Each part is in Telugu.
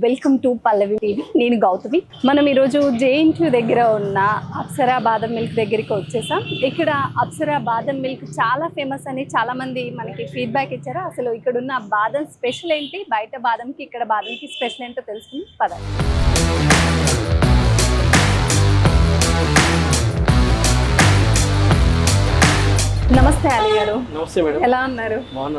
Welcome to Pallavi TV. నేను గౌతమి. మనం ఈరోజు జేఎన్టీయూ దగ్గర ఉన్న అప్సరా బాదం మిల్క్ దగ్గరికి వచ్చేసాం. ఇక్కడ అప్సరా బాదం మిల్క్ చాలా ఫేమస్ అని చాలా మంది మనకి ఫీడ్బ్యాక్ ఇచ్చారు. అసలు ఇక్కడ ఉన్న బాదం స్పెషల్ ఏంటి, బయట బాదంకి ఇక్కడ బాదంకి స్పెషల్ ఏంటో తెలుసుకుని పదండి. నమస్తే అలీ గారు. నమస్తే మేడం. ఎలా ఉన్నారు?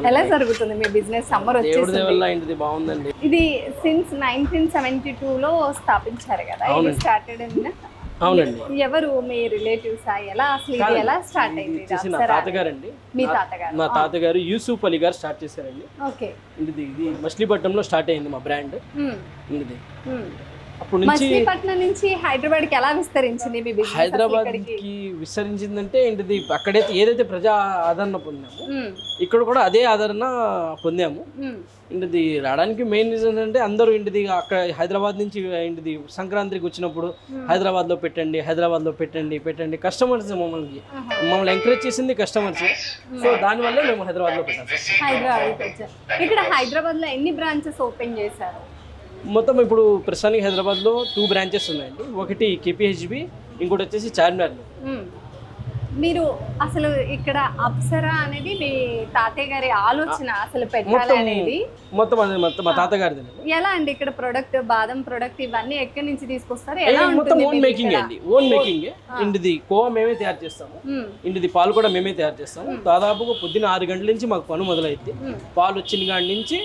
ఎలా జరుగుతుంది మీ బిజినెస్? సమ్మర్ వచ్చేసింది. బాగుందండి. ఇది సిన్స్ 1972 లో స్థాపించారు కదా, ఇది స్టార్టెడ్ ఇన్. అవునండి. ఎవరు మీ రిలేటివ్స్? ఎలా అసలు ఇది ఎలా స్టార్ట్ అయింది? నా తాతగారండి. మీ తాతగారు? నా తాతగారు యూసుఫ్ అలీ గారు స్టార్ట్ చేశారండి. ఓకే. ఇది మచిలీపట్నంలో స్టార్ట్ అయింది మా బ్రాండ్. ఇది అప్పుడు నుంచి మచిలీపట్నం నుంచి హైదరాబాద్ కి ఎలా విస్తరించింది మీ బిజినెస్? హైదరాబాద్ కి విస్తరించిందంటే ఏంటిది, అక్కడైతే ఏదైతే ప్రజా ఆదరణ పొందాము, ఇక్కడ కూడా అదే ఆదరణ పొందాము. ఇంటిది రావడానికి మెయిన్ రీజన్ అంటే అందరూ ఇంటిది అక్కడ హైదరాబాద్ నుంచి ఇంటిది సంక్రాంతికి వచ్చినప్పుడు హైదరాబాద్లో పెట్టండి, హైదరాబాద్లో పెట్టండి కస్టమర్స్ మమ్మల్ని ఎంకరేజ్ చేసింది కస్టమర్స్. సో దానివల్లే మేము హైదరాబాద్లో పెట్టాము. ఇక్కడ హైదరాబాద్లో ఎన్ని బ్రాంచెస్ ఓపెన్ చేశారు? మొత్తం ఇప్పుడు ప్రస్తుతానికి హైదరాబాద్లో 2 బ్రాంచెస్ ఉన్నాయండి. ఒకటి కేపీహెచ్బి, ఇంకోటి వచ్చేసి చార్మినార్లో. మీరు అసలు ఇక్కడ అప్సరా అనేది మీ తాతయ్య గారి ఆలోచన అసలు పెట్టాలి అనేది? మొత్తం మా తాతగారిది. ఎలా అండి ఇక్కడ ప్రొడక్ట్, బాదం ప్రొడక్ట్ ఇవన్నీ ఎక్కడి నుంచి తీసుకొస్తారు? మొత్తం ఓన్ మేకింగ్ అండి. Own making. ఇంటిది కోవా మేమే తయారు చేస్తాము, ఇంటిది పాలు కూడా మేమే తయారు చేస్తాము. దాదాపుగా పొద్దున్న 6 గంటల నుంచి మాకు పని మొదలైద్ది. పాలు వచ్చిన కాడి నుంచి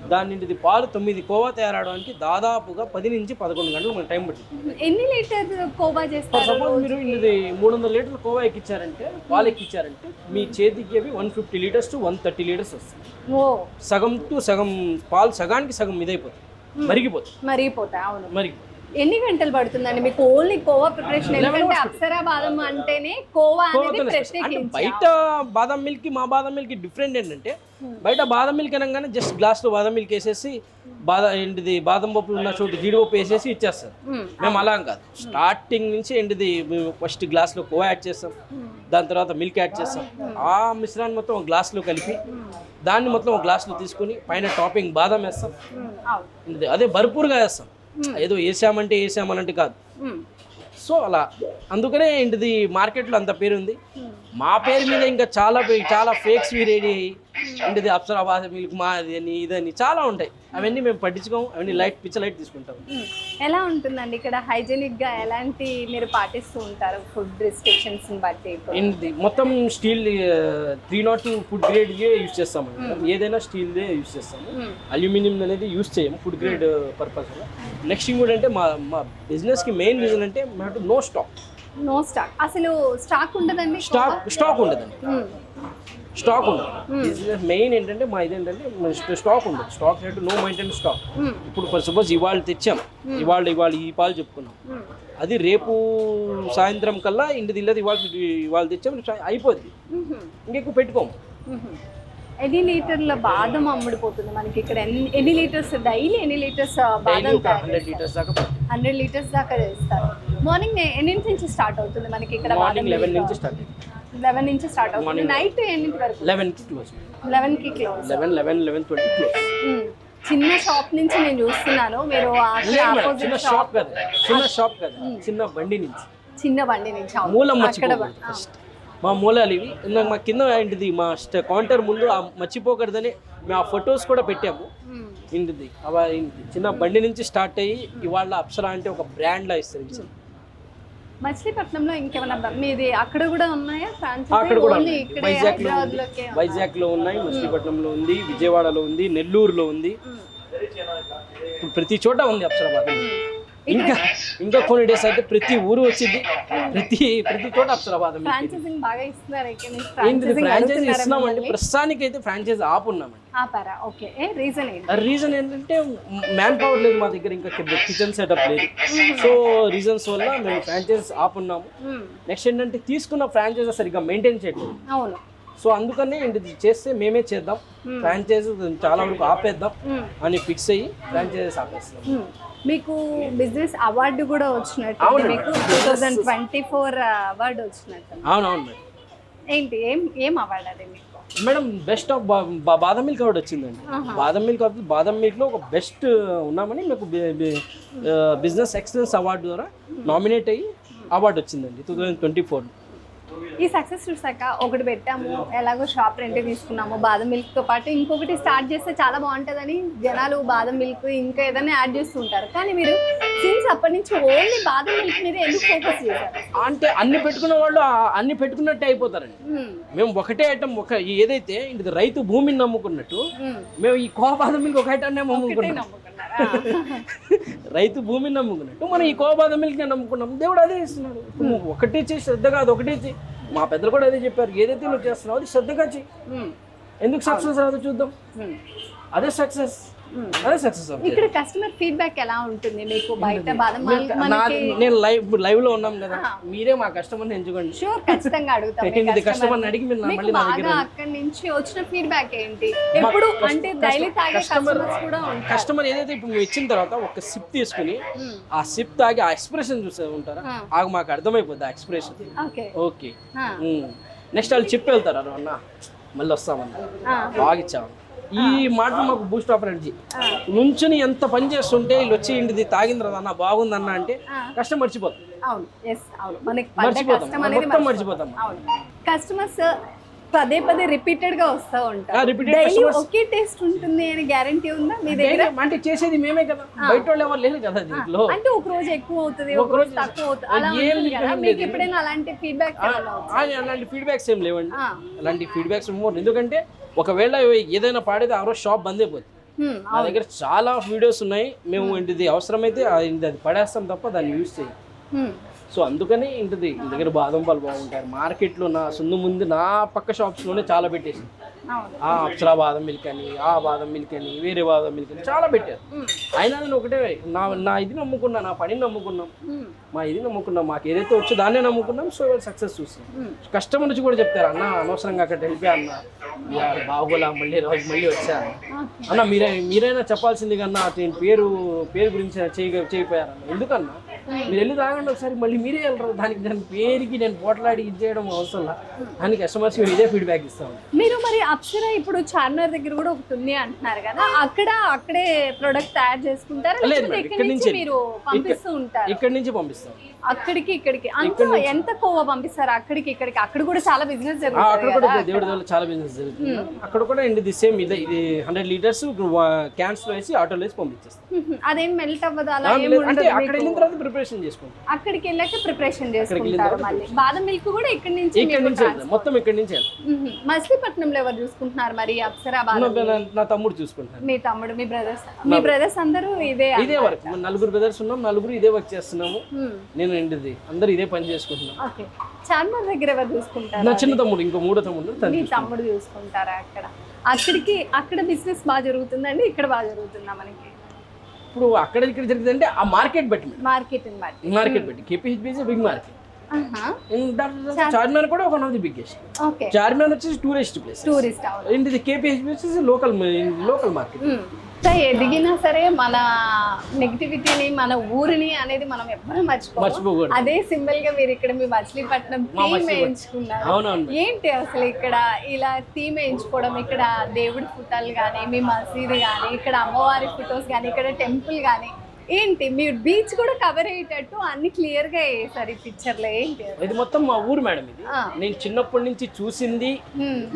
దాని నుండి పాలు 9 కోవా తయారవడానికి దాదాపుగా 10 నుంచి 11 గంటలు మనకు టైం పడుతుంది. ఎన్ని లీటర్ కోవా చేస్తారు? సపోజ్ మీరు ఇది 300 లీటర్ల కోవా ఎక్కించారంటే, పాలు ఎక్కించారంటే మీ చేతికి అవి 150 లీటర్స్ టు 130 లీటర్స్ వస్తాయి. సగం టు సగం పాలు, సగానికి సగం ఇదైపోతుంది, మరిగిపోతాయి. అవును, మరిగిపోతాయి. ఎన్ని గంటలు పడుతుందండి మీకు ఓన్లీ కోవా ప్రిపరేషన్? ఎందుకంటే అప్సరా బాదం అంటేనే కోవా అనేది ప్రత్యేకించి. బయట బాదం మిల్క్ మా బాదం మిల్క్ డిఫరెంట్ ఏంటంటే, బయట బాదం మిల్క్ అనగానే జస్ట్ గ్లాస్లో బాదం మిల్క్ వేసేసి బాదం పప్పులు ఉన్న చోటు జీడిపప్పు వేసేసి ఇచ్చేస్తారు. మేము అలా కాదు. స్టార్టింగ్ నుంచి ఏంటిది ఫస్ట్ గ్లాస్లో కోవా యాడ్ చేస్తాం, దాని తర్వాత మిల్క్ యాడ్ చేస్తాం. ఆ మిశ్రాన్ని మొత్తం ఒక గ్లాస్లో కలిపి దాన్ని మొత్తం ఒక గ్లాస్లో తీసుకుని పైన టాపింగ్ బాదం వేస్తాం. అదే భర్పూర్గా వేస్తాం, ఏదో వేసామనంటే కాదు. సో అలా అందుకనే ఏంటిది మార్కెట్లో అంత పేరు ఉంది. మా పేరు మీద ఇంకా చాలా ఫేక్స్ రెడీ అయ్యి ఏంటిది అప్సరా బాదం మిల్క్ మాది అని ఇదని చాలా ఉంటాయి. అవన్నీ మేము పట్టించుకోము, అవన్నీ పిచ్చ లైట్ తీసుకుంటాం. ఎలా ఉంటుందండి ఇక్కడ హైజీనిక్ గా? ఎలాంటి మీరు పాటిస్తూ ఉంటారు ఫుడ్ రిస్ట్రిక్షన్స్ బట్టి? ఏంటిది మొత్తం స్టీల్ 302 ఫుడ్ గ్రేడ్ యూజ్ చేస్తాము. ఏదైనా స్టీల్దే యూజ్ చేస్తాము, అల్యూమినియం అనేది యూజ్ చేయము ఫుడ్ గ్రేడ్ పర్పస్. నెక్స్ట్ ఇంకోటి మా బిజినెస్ కి మెయిన్ రీజన్ అంటే నో స్టాక్. అసలు స్టాక్ ఉండదండి. స్టాక్ ఉండదండి. బిజినెస్ మెయిన్ ఏంటంటే మా ఇదేంటంటే స్టాక్ ఉండదు. Stock rate no maintenance stock. ఇప్పుడు సపోజ్ ఇవాళ తెచ్చాం, ఇవాళ ఈ పాలు చెప్పుకున్నాం, అది రేపు సాయంత్రం కల్లా ఇంటిది ఇవాళ తెచ్చాం అయిపోద్ది, ఇంకెక్కువ పెట్టుకోము. ఎన్ని లీటర్ల బాదం అమ్ముడిపోతుంది మనకి ఇక్కడ? ఎన్ని లీటర్స్ డైలీ? ఎన్ని లీటర్స్ బాదం? 100 లీటర్స్ దాకా చేస్తారు. మార్నింగ్ ఎన్నింటి నుంచి స్టార్ట్ అవుతుంది మనకి ఇక్కడ? 11 నుంచి స్టార్ట్. 11 నుంచి స్టార్ట్ అవుతుంది. నైట్ ఎన్నింటి వరకు? 11కి క్లోజ్. 11కి క్లోజ్. 11:20 క్లోజ్. చిన్న షాప్ నుంచి నేను చూస్తున్నాను. మీరు చిన్న షాప్ కదా, చిన్న బండి నుంచి మూలం మా మూలాలు ఇవి. మా కింద ఏంటిది మా కౌంటర్ ముందు మర్చిపోకూడదని మేము ఆ ఫొటోస్ కూడా పెట్టాము. ఇంటిది చిన్న బండి నుంచి స్టార్ట్ అయ్యి ఇవాళ అప్సరా అంటే ఒక బ్రాండ్ లా ఇస్తారు. మచిలీపట్నంలో ఇంకేమైనా మీది అక్కడ కూడా ఉన్నాయా? అక్కడ కూడా వైజాగ్ లో ఉన్నాయి, మచిలీపట్నంలో ఉంది, విజయవాడలో ఉంది, నెల్లూరులో ఉంది, ప్రతి చోట ఉంది అప్సరా బాదం. ఇంకా కొన్ని డేస్ అయితే ప్రతి ఊరు వచ్చింది, ప్రతి చోట అప్సరా బాదం. ఫ్రాంచైజీ ఇస్తున్నామండి. ప్రస్తుతానికి అయితే ఫ్రాంచైజీ ఆపున్నామండి. రీజన్ ఏంటంటే మ్యాన్ పవర్ లేదు మా దగ్గర, ఇంకా కిచెన్ సెటప్ లేదు. సో రీజన్స్ వల్ల మేము ఫ్రాంచైజీ ఆపున్నాము. నెక్స్ట్ ఏంటంటే తీసుకున్న ఫ్రాంచైజీ సరిగ్గా మెయింటైన్ చేయట్లేదు. సో అందుకనే ఇది చేస్తే మేమే చేద్దాం, ఫ్రాంచైజీ చాలా వరకు ఆపేద్దాం అని ఫిక్స్ అయ్యి ఫ్రాంచైజీస్ ఆపేస్తాం. మీకు బిజినెస్ అవార్డు కూడా వచ్చినట్టు, మీకు 2024 అవార్డు వచ్చినట్టు. అవునవును. ఏంటి ఏం అవార్డు అది మీకు? మేడం బెస్ట్ ఆఫ్ బాదం మిల్క్ అవార్డు వచ్చిందండి. బాదం మిల్క్లో ఒక బెస్ట్ ఉన్నామని మీకు బిజినెస్ ఎక్సలెన్స్ అవార్డు ద్వారా నామినేట్ అయ్యి అవార్డు వచ్చిందండి 2024. ఈ సక్సెస్ చూసాక ఒకటి పెట్టాము, ఎలాగో షాప్ రెంట్ తీసుకున్నాము బాదం మిల్క్తో పాటు ఇంకొకటి స్టార్ట్ చేస్తే చాలా బాగుంటుందని జనాలు బాదం మిల్క్ ఇంకా ఏదైనా యాడ్ చేస్తుంటారు. కానీ మీరు సిన్స్ అప్పటి నుంచి ఓన్లీ బాదం మిల్క్ మీద ఎందుకు ఫోకస్ చేశారు? అంటే అన్ని పెట్టుకున్న వాళ్ళు అన్ని పెట్టుకున్నట్టే అయిపోతారండి. మేము ఒకటే ఐటమ్ ఏదైతే ఇది రైతు భూమిని నమ్ముకున్నట్టు మేము ఈ కోవా బాదం మిల్క్ ఒక ఐటమ్ నమ్ముకున్నాం. రైతు భూమిని నమ్ముకున్నట్టు మనం ఈ కోవా బాదం మిల్క్ నమ్ముకున్నాం. దేవుడు అదే ఇస్తున్నాడు. ఇప్పుడు నువ్వు ఒకటే చేసి శ్రద్ధగా అది ఒకటే చేయి. మా పెద్దలు కూడా అదే చెప్పారు, ఏదైతే నువ్వు చేస్తున్నావు అది శ్రద్ధగా చెయ్యి. ఎందుకు సక్సెస్ రాదో చూద్దాం. అదే సక్సెస్. ఇక్కడ కస్టమర్ ఫీడ్బ్యాక్ ఎలా ఉంటుంది మీకు? బయట బాదం నేను లైవ్ లో ఉన్నాం కదా, మీరే మా కస్టమర్ ఎంచుకోండి. షూర్, ఖచ్చితంగా అడుగుతాం. కస్టమర్ అడిగి మీరు మళ్ళీ నా దగ్గర అక్కడి నుంచి వచ్చిన ఫీడ్బ్యాక్ ఏంటి? ఎప్పుడు అంటే డైలీ తాగే కస్టమర్స్ కూడా ఉంటారు. కస్టమర్ ఏదైతే ఇప్పుడు నువ్వు ఇచ్చిన తర్వాత ఒక సిప్ తీసుకుని ఆ సిప్ తాగి ఆ ఎక్స్ప్రెషన్ చూసే ఉంటారా, ఆగు మాకు అర్థమైపోద్ది ఆ ఎక్స్ప్రెషన్. ఓకే నెక్స్ట్ వాళ్ళు చెప్పి వెళ్తారు, అన్న మళ్ళీ వస్తామన్నా బాగా ఇచ్చాము. ఈ మాట మాకు బూస్ట్ ఆఫ్ ఎనర్జీ. నుంచుని ఎంత పని చేస్తుంటే వీళ్ళు వచ్చి ఇంటిది తాగిన తర్వాత అన్న బాగుందన్న అంటే కష్టం మర్చిపోతాం. మర్చిపోతాం. కస్టమర్స్ పదే పదే రిపీటెడ్ గా వస్తూ ఉంటారు. ఒకే టేస్ట్ ఉంటుంది అని గ్యారంటీ ఉందా మీ దగ్గర? అంటే చేసేది మేమే కదా, బయట వాళ్ళు ఎవరు లేదు కదా దీంట్లో. అంటే ఒక రోజు ఎక్కువ అవుతుంది, ఒక రోజు తక్కువ అవుతుంది. మీకు ఎప్పుడైనా అలాంటి ఫీడ్బ్యాక్? అలాంటి ఫీడ్బ్యాక్స్ ఏం లేవండి. అలాంటి ఫీడ్బ్యాక్స్ ఎందుకంటే ఒకవేళ ఏదైనా పాడేది ఆ రోజు షాప్ బంద్ అయిపోతుంది. మా దగ్గర చాలా వీడియోస్ ఉన్నాయి. మేము ఇంటిది అవసరమైతే అది పడేస్తాం తప్ప దాన్ని యూజ్ చేయం. సో అందుకని ఇంటిది ఇంటి దగ్గర బాదం పాలు బాగుంటారు. మార్కెట్లో నా ముందు నా పక్క షాప్స్లోనే చాలా పెట్టేసి ఆ అప్సరా బాదం మిల్క్ అని, ఆ బాదం మిల్క్ అని, వేరే బాదం మిల్క్ అని చాలా పెట్టారు. అయినా నేను ఒకటే నా ఇది నమ్ముకున్నా, నా పనిని నమ్ముకున్నాం, మా ఇది నమ్ముకున్నాం, మాకు ఏదైతే వచ్చో దాన్నే నమ్ముకున్నాం. సో సక్సెస్ చూస్తాం. కస్టమర్ నుంచి కూడా చెప్తారు, అన్న అనవసరంగా అక్కడ వెళ్ళిపోయా అన్న, బాగోలా మళ్ళీ మళ్ళీ వచ్చా అన్న, మీరైనా చెప్పాల్సింది కన్నా పేరు గురించి చేయిపోయారన్న. ఎందుకన్నా మీరు వెళ్ళి తాగండి ఒకసారి, మళ్ళీ మీరే వెళ్ళరు. దాని పేరుకి నేను పోట్లాడి ఇది చేయడం అవసరం. దానికి కస్టమర్స్ ఇదే ఫీడ్బ్యాక్ ఇస్తాం. మీరు మరి అప్సరా ఇప్పుడు చార్మినార్ దగ్గర కూడా ఒకటి ఉంది అంటున్నారు కదా, అక్కడే ప్రొడక్ట్ తయారు చేసుకుంటారా? ఇక్కడ నుంచి మీరు పంపిస్తూ ఉంటారు? ఇక్కడ నుంచి పంపిస్తాం అక్కడికి ఇక్కడికి. అంతా ఎంత కోవా పంపిస్తారు అక్కడికి ఇక్కడికి? అక్కడ కూడా చాలా బిజినెస్ జరుగుతుంది. అక్కడ కూడా దేవుడి వల్ల చాలా బిజినెస్ జరుగుతుంది. అక్కడ కూడా ఇది సేమ్ ఇది 100 లీటర్స్ క్యాన్స్ లో వేసి ఆటోలో వేసి పంపించేస్తాం. అదేం మెల్ట్ అవ్వదు అలా? అంటే అక్కడ వెళ్ళిన తర్వాత ప్రిపరేషన్ చేసుకుంటాం. అక్కడికి వెళ్ళాక ప్రిపరేషన్ చేసుకుంటారు. మళ్ళీ బాదం మిల్క్ కూడా ఇక్కడ నుంచి మొత్తం ఇక్కడ నుంచి. మచిలీపట్నంలో ఎవరు చూసుకుంటున్నారు మరి అప్సరా బాదం? నా తమ్ముడు చూసుకుంటారు. మీ తమ్ముడు, మీ బ్రదర్స్ అందరూ ఇదే వర్క్. 4 బ్రదర్స్ ఉన్నాం, 4 ఇదే వర్క్ చేస్తున్నాము. నేను ఏంటిది అందరు ఇదే పని చేసుకుంటున్నాం. చార్మినార్ దగ్గర ఎవరు చూసుకుంటారు? నా చిన్న తమ్ముడు, ఇంకో 3వ తమ్ముడు. మీ తమ్ముడు చూసుకుంటారా? అక్కడ బిజినెస్ బాగా జరుగుతుందండి, ఇక్కడ బాగా జరుగుతుందా మనకి? ఇప్పుడు అక్కడ ఇక్కడ జరిగిందంటే ఆ మార్కెట్ బట్టి, మార్కెట్ బట్టి. KPHB big market. చార్మినార్ కూడా one of the biggest. Charminar వచ్చేసి టూరిస్ట్ ప్లేస్. ఏంటిది కేపీహెచ్బీ వచ్చేసి లోకల్ మార్కెట్. ఎదిగినా సరే మన నెగిటివిటీని, మన ఊరిని అనేది మనం ఎప్పుడూ మర్చిపోకూడదు. అదే సింబల్ గా మీరు ఇక్కడ మీ మచిలీపట్నం థీమ్ వేయించుకున్నారు. ఏంటి అసలు ఇక్కడ ఇలా థీమ్ వేయించుకోవడం? ఇక్కడ దేవుడి ఫోటోలు కానీ, మీ మసీదు కానీ, ఇక్కడ అమ్మవారి ఫొటోస్ కానీ, ఇక్కడ టెంపుల్ కానీ ఏంటి? మీరు బీచ్ కూడా కవర్ అయ్యేటట్టు అన్ని క్లియర్ గా వేసారు ఈ పిక్చర్ లో. ఏంటి ఇది? మొత్తం మా ఊరు మేడం. ఇది నేను చిన్నప్పటి నుంచి చూసింది.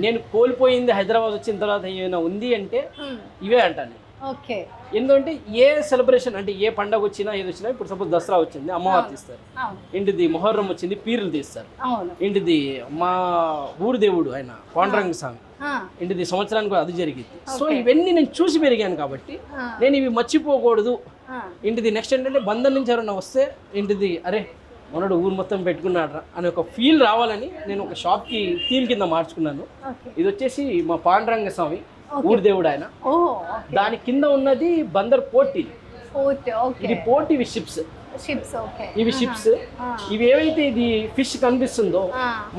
నేను కోల్పోయింది హైదరాబాద్ వచ్చిన తర్వాత ఏమైనా ఉంది అంటే ఇవే అంటాను. ఎందుకంటే ఏ సెలబ్రేషన్ అంటే ఏ పండగ వచ్చినా ఏది వచ్చినా, ఇప్పుడు సపోజ్ దసరా వచ్చింది అమ్మవారు తీస్తారు, ఏంటిది మొహర్రం వచ్చింది పీర్లు తీస్తారు, ఏంటిది మా ఊరు దేవుడు ఆయన పాండురంగ స్వామి, ఏంటిది సంవత్సరానికి అది జరిగింది. సో ఇవన్నీ నేను చూసి పెరిగాను కాబట్టి నేను ఇవి మర్చిపోకూడదు. ఏంటిది నెక్స్ట్ ఏంటంటే బంధం నుంచి ఎవరైనా వస్తే ఏంటిది అరే మనోడు ఊరు మొత్తం పెట్టుకున్నాడు అని ఒక ఫీల్ రావాలని నేను ఒక షాప్కి థీమ్ కింద మార్చుకున్నాను. ఇది వచ్చేసి మా పాండురంగ స్వామి ఊరు దేవుడు ఆయన. దాని కింద ఉన్నది బందర్ పోర్ట్. ఇది పోర్ట్, ఇవి షిప్స్. ఇవి షిప్స్. ఇవి ఏవైతే ఇది ఫిష్ కనిపిస్తుందో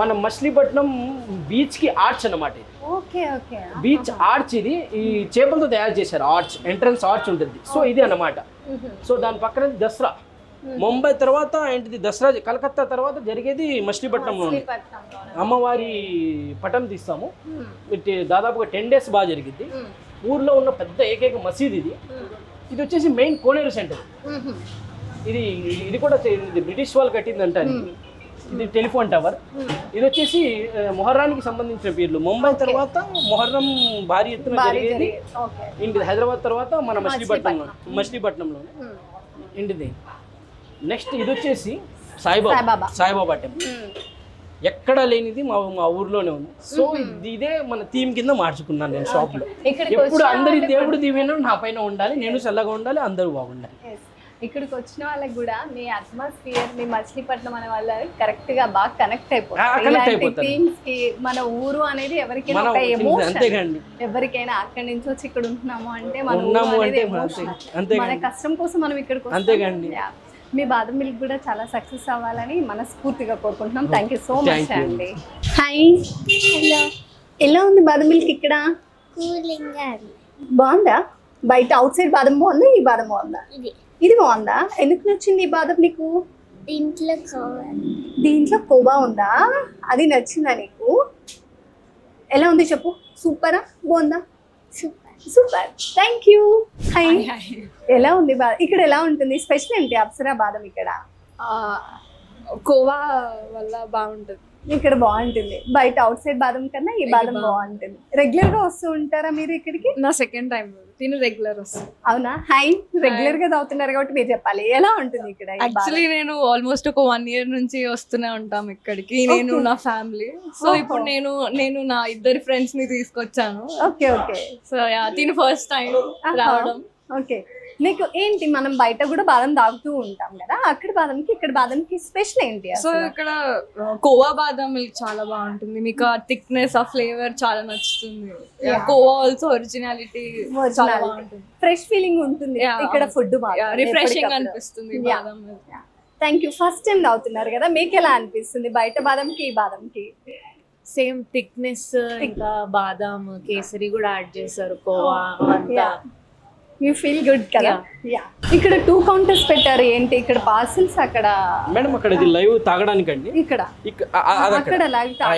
మన మచిలీపట్నం బీచ్ కి ఆర్చ్ అన్నమాట. ఇది బీచ్ ఆర్చ్. ఇది ఈ చేపలతో తయారు చేశారు ఆర్చ్, ఎంట్రన్స్ ఆర్చ్ ఉంటుంది. సో ఇది అన్నమాట. సో దాని పక్కన దసరా ముంబై తర్వాత ఏంటిది దసరా, కలకత్తా తర్వాత జరిగేది మచిలీపట్నంలో. అమ్మవారి పటం తీస్తాము, దాదాపుగా 10 days బాగా జరిగింది. ఊర్లో ఉన్న పెద్ద ఏకైక మసీద్ ఇది. ఇది వచ్చేసి మెయిన్ కోనేరు సెంటర్. ఇది కూడా ఇది బ్రిటిష్ వాళ్ళు కట్టిందంట. ఇది టెలిఫోన్ టవర్. ఇది వచ్చేసి మొహర్రానికి సంబంధించిన పేర్లు. ముంబై తర్వాత మొహర్రం భారీ ఎత్తున జరిగేది ఇంటిది. హైదరాబాద్ తర్వాత మన మచిలీపట్నంలో ఇంటిది. నెక్స్ట్ ఇది వచ్చేసి సాయిబాబా టెంపుల్. ఎక్కడ లేనిది మా ఊర్లోనే ఉంది. సో ఇదే మన థీమ్ కింద మార్చుకున్నాను నేను షాప్ లో. ఎప్పుడు అందరి దేవుడు దీవెన నా పైన ఉండాలి, నేను చల్లగా ఉండాలి, అందరూ బాగుండాలి. ఇక్కడికి వచ్చిన వాళ్ళకి కూడా మీ అట్మాస్ఫియర్, మీ మచిలీపట్నం అనే వాళ్ళ కరెక్ట్ గా బాగా కనెక్ట్ అయిపోతారు. థీమ్స్ కి మన ఊరు అనేది ఎవరికైనా ఒక ఎమోషన్. ఎవరికైనా అక్కడి నుంచి వచ్చి ఇక్కడ ఉంటున్నాము అంటే మన ఊరు అనేది ఎమోషన్. మన కష్టం కోసం మనం ఇక్కడికి వస్తాం. మీ బాదం మిల్క్ కూడా చాలా సక్సెస్ అవ్వాలని మనస్ఫూర్తిగా కోరుకుంటున్నాం. థ్యాంక్ యూ సో మచ్ అండి. Hi, hello. ఎలా ఉంది బాదం మిల్క్ ఇక్కడ? బాగుందా? బయట అవుట్ సైడ్ బాదం బాగుందా, ఈ బాదం బాగుందా? ఇది బాగుందా? ఎందుకు నచ్చింది ఈ బాదం నీకు? దీంట్లో కోవా ఉందా, అది నచ్చిందా నీకు? ఎలా ఉంది చెప్పు. సూపరా, బాగుందా? Super, thank you. హాయ్, ఎలా ఉంది ఇక్కడ? ఎలా ఉంటుంది? స్పెషల్ ఏంటి అప్సరా బాదం ఇక్కడ? కోవా వల్ల బాగుంటుంది ఇక్కడ. బాగుంటుంది. బయట అవుట్ సైడ్ బాదం కన్నా ఈ బాదం బాగుంటుంది. రెగ్యులర్ గా వస్తూ ఉంటారా మీరు ఇక్కడికి? నా సెకండ్ టైం తిను రెగ్యులర్ వస్తుంది. అవునా? హాయ్, రెగ్యులర్ గా తాగుతున్నారు కాబట్టి మీరు చెప్పాలి ఎలా ఉంటుంది ఇక్కడ. యాక్చువల్లీ నేను ఆల్మోస్ట్ ఒక 1 year నుంచి వస్తూనే ఉంటాం ఇక్కడికి, నేను నా ఫ్యామిలీ. సో ఇప్పుడు నేను నా 2 friends ని తీసుకొచ్చాను. Okay okay. సో తిను ఫస్ట్ టైం రావడం. ఓకే. నీకు ఏంటి, మనం బయట కూడా బాదం తాగుతూ ఉంటాం కదా, అక్కడ బాదంకి ఇక్కడ బాదంకి స్పెషల్ ఏంటి? సో ఇక్కడ కోవా బాదం మిల్క్ చాలా బాగుంటుంది. మీకు ఆ థిక్నెస్, ఆ ఫ్లేవర్ చాలా నచ్చుతుంది. కోవా ఆల్సో ఒరిజినాలిటీ చాలా బాగుంటుంది. ఫ్రెష్ ఫీలింగ్ ఉంటుంది ఇక్కడ. ఫుడ్ రిఫ్రెషింగ్ అనిపిస్తుంది బాదం milk. Thank you. First time తాగుతున్నారు కదా, మీకు ఎలా అనిపిస్తుంది బయట బాదంకి ఈ బాదంకి? సేమ్ థిక్నెస్, ఇంకా బాదాం కేసరి కూడా యాడ్ చేశారు, కోవా అంతా. యూ ఫీల్ గుడ్ కదా? ఇక్కడ 2 counters పెట్టారు. ఏంటి ఇక్కడ పార్సల్స్, అక్కడ మేడం అక్కడ ఇది లైవ్ తాగడానికి అండి. ఇక్కడ అక్కడ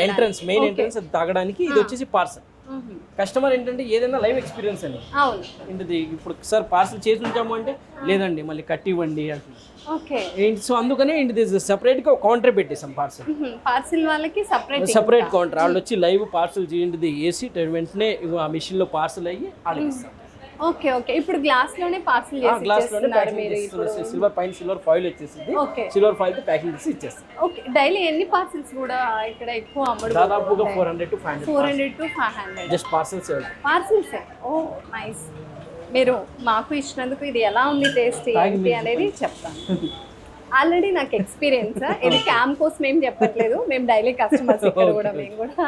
ఎంట్రన్స్, మెయిన్ ఎంట్రన్స్ అది తాగడానికి. ఇది వచ్చేసి పార్సల్. కస్టమర్ ఏంటంటే ఏదైనా లైవ్ ఎక్స్పీరియన్స్ అని. అవును. ఏంటిది ఇప్పుడు సార్ పార్సల్ చేసి ఉంచాము అంటే లేదండి మళ్ళీ కట్టి ఇవ్వండి అంటున్నారు. ఓకే. సో అందుకనే ఏంటిది సెపరేట్ గా కౌంటర్ పెట్టేసాం. పార్సల్ వాళ్ళకి సెపరేట్ కౌంటర్. వాళ్ళు వచ్చి లైవ్ పార్సల్ చేయండి వేసి వెంటనే ఆ మిషన్ లో పార్సల్ అయ్యి వాళ్ళకి ఇస్తాం. Okay okay. ఇప్పుడు గ్లాస్ లోనే పార్సల్ చేసి ఇస్తున్నారు మీరు. సిల్వర్ పైన సిల్వర్ ఫాయిల్ వచ్చేసింది. సిల్వర్ ఫాయిల్ తో ప్యాకింగ్ చేసి ఇచ్చేస్తాం. ఓకే. డైలీ ఎన్ని పార్సల్స్ కూడా ఇక్కడ ఎక్కువ అమ్మడం? దాదాపుగా 400 to 500 just parcels. Oh nice. మీరు మాకు ఇచ్చినందుకు ఇది ఎలా ఉంది, టేస్ట్ ఏంటి అనేది చెప్తాను. ఆల్రెడీ నాకు ఎక్స్పీరియన్స్. ఇది క్యామ్ కోసం ఏం చెప్పట్లేదు, మేము డైలీ కస్టమర్స్ ఇక్కడ కూడా. మేము కూడా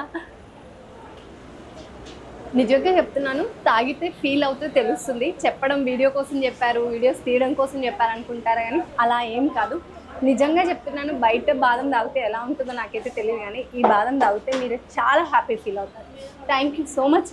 నిజంగా చెప్తున్నాను, తాగితే ఫీల్ అవుతే తెలుస్తుంది. చెప్పడం వీడియో కోసం చెప్పారు, వీడియోస్ తీయడం కోసం చెప్పారు అనుకుంటారా, కానీ అలా ఏం కాదు. నిజంగా చెప్తున్నాను, బయట బాదం తాగితే ఎలా ఉంటుందో నాకైతే తెలియదు, కానీ ఈ బాదం తాగితే మీరు చాలా హ్యాపీ ఫీల్ అవుతారు. Thank you so much.